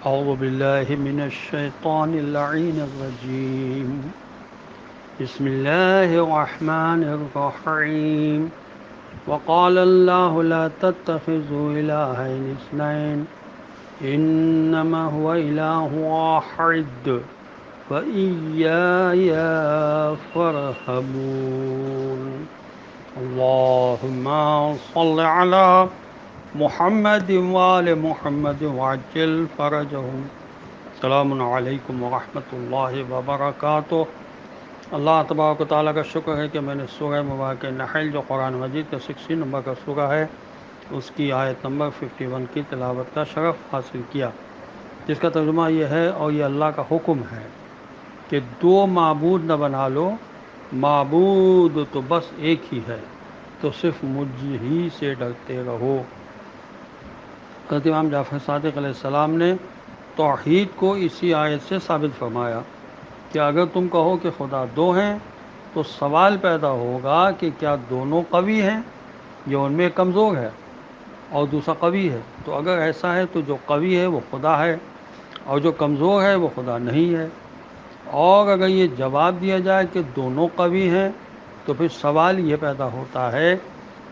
أعوذ بالله من الشيطان اللعين الرجيم. بسم الله الرحمن الرحيم. وقال الله لا تتخذوا إلهين اثنين إنما هو إله واحد وإياي فارهبون. اللهم صل على محمد وآل محمد وعجل فرجهم. السلام علیکم ورحمۃ اللہ وبرکاتہ. اللہ تبارک و تعالیٰ کا شکر ہے کہ میں نے سورہ مبارکہ نحل جو قرآن مجید کا 60 نمبر کا سورہ ہے اس کی آیت نمبر 51 کی تلاوت کا شرف حاصل کیا، جس کا ترجمہ یہ ہے اور یہ اللہ کا حکم ہے کہ دو معبود نہ بنا لو، معبود تو بس ایک ہی ہے، تو صرف مجھ ہی سے ڈرتے رہو. حضرت امام جعفر صادق علیہ السلام نے توحید کو اسی آیت سے ثابت فرمایا کہ اگر تم کہو کہ خدا دو ہیں تو سوال پیدا ہوگا کہ کیا دونوں قوی ہیں یا ان میں کمزور ہے اور دوسرا قوی ہے. تو اگر ایسا ہے تو جو قوی ہے وہ خدا ہے اور جو کمزور ہے وہ خدا نہیں ہے. اور اگر یہ جواب دیا جائے کہ دونوں قوی ہیں تو پھر سوال یہ پیدا ہوتا ہے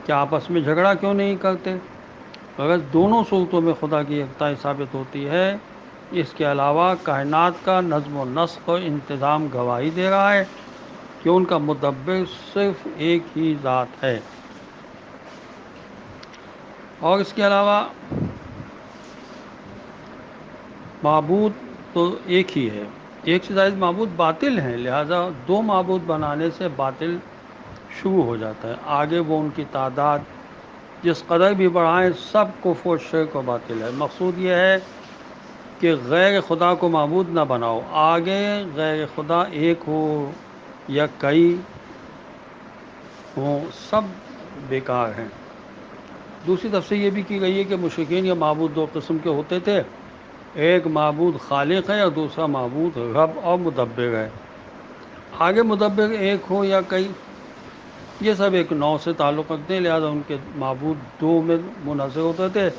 کہ آپس میں جھگڑا کیوں نہیں کرتے. اگر دونوں صورتوں میں خدا کی یکتائی ثابت ہوتی ہے، اس کے علاوہ کائنات کا نظم و نسق و انتظام گواہی دے رہا ہے کہ ان کا مدبر صرف ایک ہی ذات ہے. اور اس کے علاوہ معبود تو ایک ہی ہے، ایک سے زائد معبود باطل ہیں، لہذا دو معبود بنانے سے باطل شروع ہو جاتا ہے. آگے وہ ان کی تعداد جس قدر بھی بڑھائیں سب کفر و شرک و باطل ہے. مقصود یہ ہے کہ غیر خدا کو معبود نہ بناؤ، آگے غیر خدا ایک ہو یا کئی ہوں سب بیکار ہیں. دوسری تفسیر یہ بھی کی گئی ہے کہ مشرکین یا معبود دو قسم کے ہوتے تھے، ایک معبود خالق ہے اور دوسرا معبود رب اور مدبر ہے. آگے مدبر ایک ہو یا کئی یہ سب ایک نوع سے تعلق رکھتے ہیں، لہذا ان کے معبود دو میں منحصر ہوتے تھے،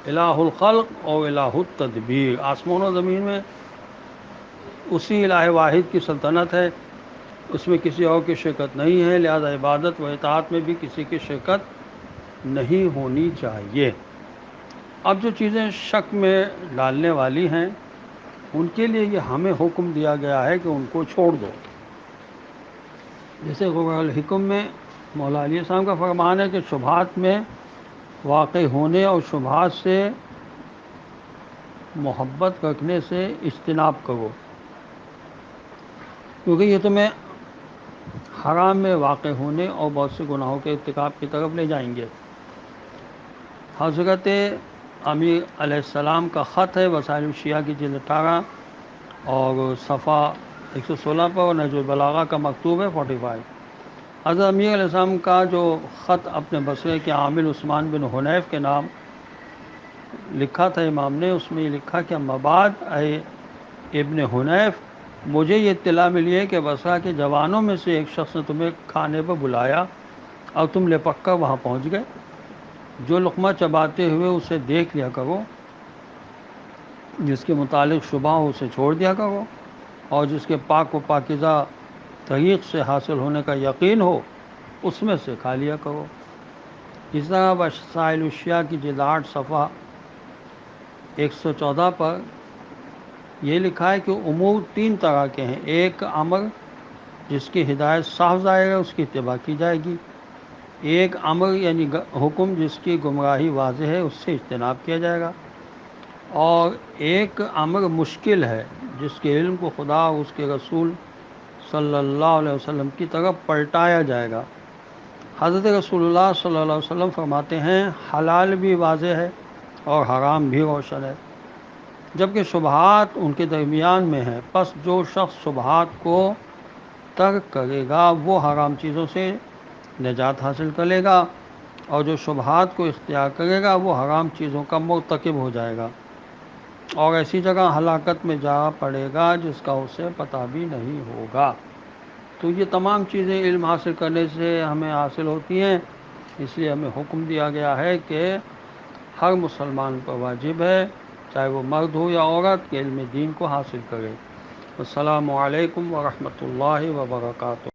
الہ الخلق اور الہ التدبیر. آسمان و زمین میں اسی الہ واحد کی سلطنت ہے، اس میں کسی اور کی شرکت نہیں ہے، لہذا عبادت و اطاعت میں بھی کسی کی شرکت نہیں ہونی چاہیے. اب جو چیزیں شک میں ڈالنے والی ہیں ان کے لیے یہ ہمیں حکم دیا گیا ہے کہ ان کو چھوڑ دو. جیسے غرر الحکم میں مولا علیہ السلام کا فرمان ہے کہ شبہات میں واقع ہونے اور شبہات سے محبت رکھنے سے اجتناب کرو، کیونکہ یہ تمہیں حرام میں واقع ہونے اور بہت سے گناہوں کے ارتکاب کی طرف لے جائیں گے. حضرت امیر علیہ السلام کا خط ہے وسائل الشیعہ کی جلد 18 اور صفحہ 116 پر، اور نہج البلاغہ کا مکتوب ہے 45. حضرت امیر علیہ السلام کا جو خط اپنے بصرے کے عامل عثمان بن حنیف کے نام لکھا تھا امام نے، اس میں یہ لکھا کہ اما بعد اے ابن حنیف، مجھے یہ اطلاع ملی ہے کہ بصرہ کے جوانوں میں سے ایک شخص نے تمہیں کھانے پر بلایا اور تم لپک کر وہاں پہنچ گئے. جو لقمہ چباتے ہوئے اسے دیکھ لیا کرو، جس کے متعلق شبہ ہو اسے چھوڑ دیا کرو، اور جس کے پاک و پاکیزہ طریق سے حاصل ہونے کا یقین ہو اس میں سے کھا لیا کرو. اس طرح وسائل الشیعہ کی جلد 8 صفحہ 114 پر یہ لکھا ہے کہ امور 3 طرح کے ہیں. ایک امر جس کی ہدایت صاف ظاہر ہے اس کی اتباع کی جائے گی، ایک امر یعنی حکم جس کی گمراہی واضح ہے اس سے اجتناب کیا جائے گا، اور ایک امر مشکل ہے جس کے علم کو خدا اور اس کے رسول صلی اللہ علیہ وسلم کی طرف پلٹایا جائے گا. حضرت رسول اللہ صلی اللہ علیہ وسلم فرماتے ہیں حلال بھی واضح ہے اور حرام بھی روشن ہے، جبکہ شبہات ان کے درمیان میں ہیں. پس جو شخص شبہات کو ترک کرے گا وہ حرام چیزوں سے نجات حاصل کر لے گا، اور جو شبہات کو اختیار کرے گا وہ حرام چیزوں کا مرتکب ہو جائے گا اور ایسی جگہ ہلاکت میں جا پڑے گا جس کا اسے پتہ بھی نہیں ہوگا. تو یہ تمام چیزیں علم حاصل کرنے سے ہمیں حاصل ہوتی ہیں، اس لیے ہمیں حکم دیا گیا ہے کہ ہر مسلمان پر واجب ہے چاہے وہ مرد ہو یا عورت، کہ علم دین کو حاصل کرے۔ السلام علیکم ورحمۃ اللہ وبرکاتہ۔